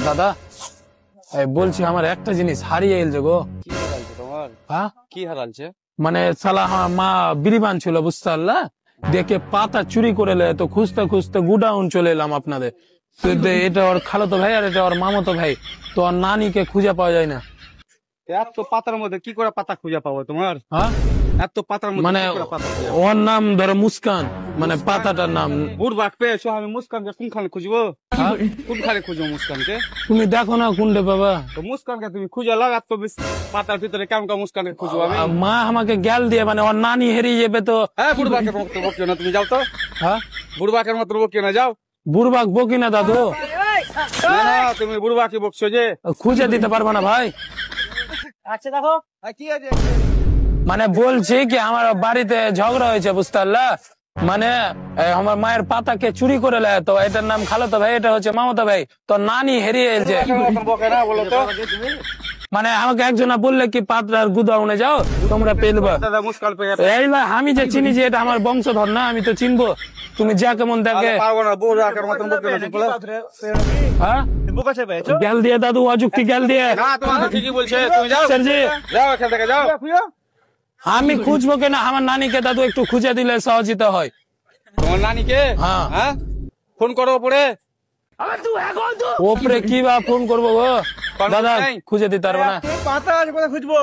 দাদা বলছি আমার একটা জিনিস হারিয়ে গেছে গো। কি হারালছে তোমার? হ্যাঁ কি হারালছে? মানে সালা আমার মা বিরিবান ছিল বুঝতে পারলা, দেখে পাতা চুরি করে লে তো খুঁজতে খুঁজতে গুডাউন চলে এলাম আপনাদের। তো এটা ওর খালাতো ভাই আর এটা ওর মামাতো ভাই, তো ওর নানিকে খুঁজে পাওয়া যায় না। এত পাতার মধ্যে কি করে পাতা খুঁজে পাবো তোমার? হ্যাঁ এত পাতার মধ্যে মানে কি করে পাতা খুঁজে পাবো? ওর নাম ধরো মুস্কান, মানে পাতাটার নাম। বুড়বাক পেয়েছো, আমি মুস্কানকে কোনখানে খুঁজবো? হ্যাঁ? কোনখানে খুঁজবো মুস্কানকে? তুমি দেখো না কোনটা বাবা। তো মুস্কানকে তুমি খুঁজে লাগ, এত পাতার ভিতরে কেমন কেমন মুস্কানকে খুঁজবো আমি? মা আমাকে জ্ঞাল দিয়ে, মানে ওর নানি হেরিয়ে যাবে তো। হ্যাঁ, বুড়বাকের মতো বকিও না, তুমি যাও তো। হ্যাঁ বুড়বাকের মতো বকিও না, যাও। বুড়বাক বকি না দাদু, না না, তুমি বুড়বাকে বকছো যে। খুঁজে দিতে পারবো না ভাই। আচ্ছা দেখো কি আছে, মানে বলছি কি আমার বাড়িতে ঝগড়া হয়েছে বুঝতে পারলা, মানে আমার মায়ের পাতাকে চুরি করে লে, তো এটার নাম খালাতো ভাই, এটা হচ্ছে মামাতো ভাই, তো নানি হারিয়ে গেছে। বকে না বলো তো। মানে আমাকে একজন বললে কি পাতার গুদাউনে যাও তোমরা পেলবা। দাদা মুস্কান পেয়ে এই না, আমি যে চিনি যে এটা আমার বংশধর না, আমি তো চিনবো। তুমি যা কেমন দেখে পারবো না, বুড়বাকের মতন বকিও না, বলো। হ্যাঁ গ্যাল দিয়ে দাদু, অযুক্তি গ্যাল দিয়ে। না, তোমার তো ঠিকই বলছে, তুমি যাও। স্যারজি যাও এখান থেকে, যাও। আমি খুঁজবো কেনা, আমার নানিকে দাদু একটু খুঁজে দিলে সহজিতা হয়। তোমার নানিকে? হ্যাঁ। হ্যাঁ, ফোন করো ওপরে। ওপরে কি বা ফোন করবো গো দাদা, খুঁজে দিতে পারবো না। পাতা আছে, কোথায় খুঁজবো?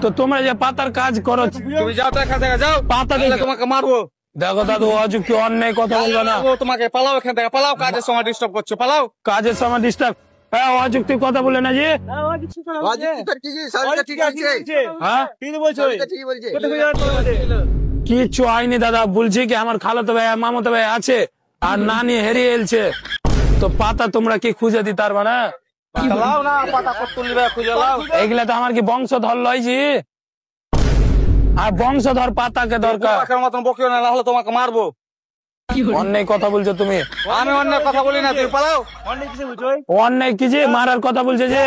তো তোমরা যে পাতার কাজ করো, তুমি যাও তো এখান থেকে, যাও। পাতা তাহলে দেখে তোমাকে মারবো। দেখো দাদু, অযুক্তি অন্যায় কথা বলবো না। ও তোমাকে পালাও এখান থেকে, পালাও, কাজের সময় ডিস্টার্ব করছো, পালাও। কাজের সময় ডিস্টার্ব, হ্যাঁ অযুক্তি কথা বলে না যে। হ্যাঁ কিচ্ছু হয়নি দাদা, বলছি কি আমার খালাতো ভাই আর মামাতো ভাই আছে, আর নানি হেরিয়ে এলছে, তো পাতা তোমরা কি খুঁজে দিতে পারবে না? পালাও না, পাতা কত তুলবে, খুঁজে লাও। এইগুলা তো আমার কি বংশধর লয় জি, আর বংশধর পাতাকে দরকার। বুড়বাকের মতন বকিও না, নাহলে তোমাকে মারবো। অন্যায় কথা বলছো তুমি। আমি অন্য কথা বলি না, তুমি পালাও। অন্যায় কি যে মারার কথা বলছে যে,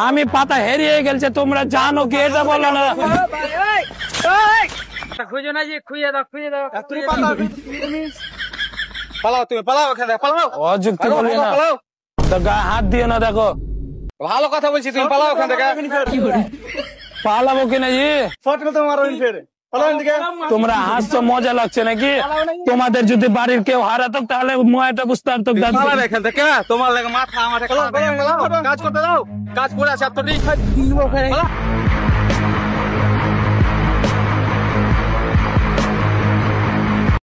আমি পাতা হেরিয়ে গেছে তোমরা জানো কি, এটা বলো না। খুঁজে না যে, খুঁজে দাও, খুঁজে দাও। পালাও, তুমি পালাও এখান থেকে, পালাও। অযুক্তি বলি না, পালাও। তো গায়ে হাত দিও না। দেখো ভালো কথা বলছি, তুমি পালাও এখান থেকে। পালাবো কিনা জি, তোমরা হাসছো, মজা লাগছে নাকি? তোমাদের যদি বাড়ির কেউ হারাতো তাহলে ময়টা বুঝতে পারতো। পালাবে এখান থেকে, তোমার লাগে মাথা আমার কাজ করতে দাও, কাজ করে আছে এতটি।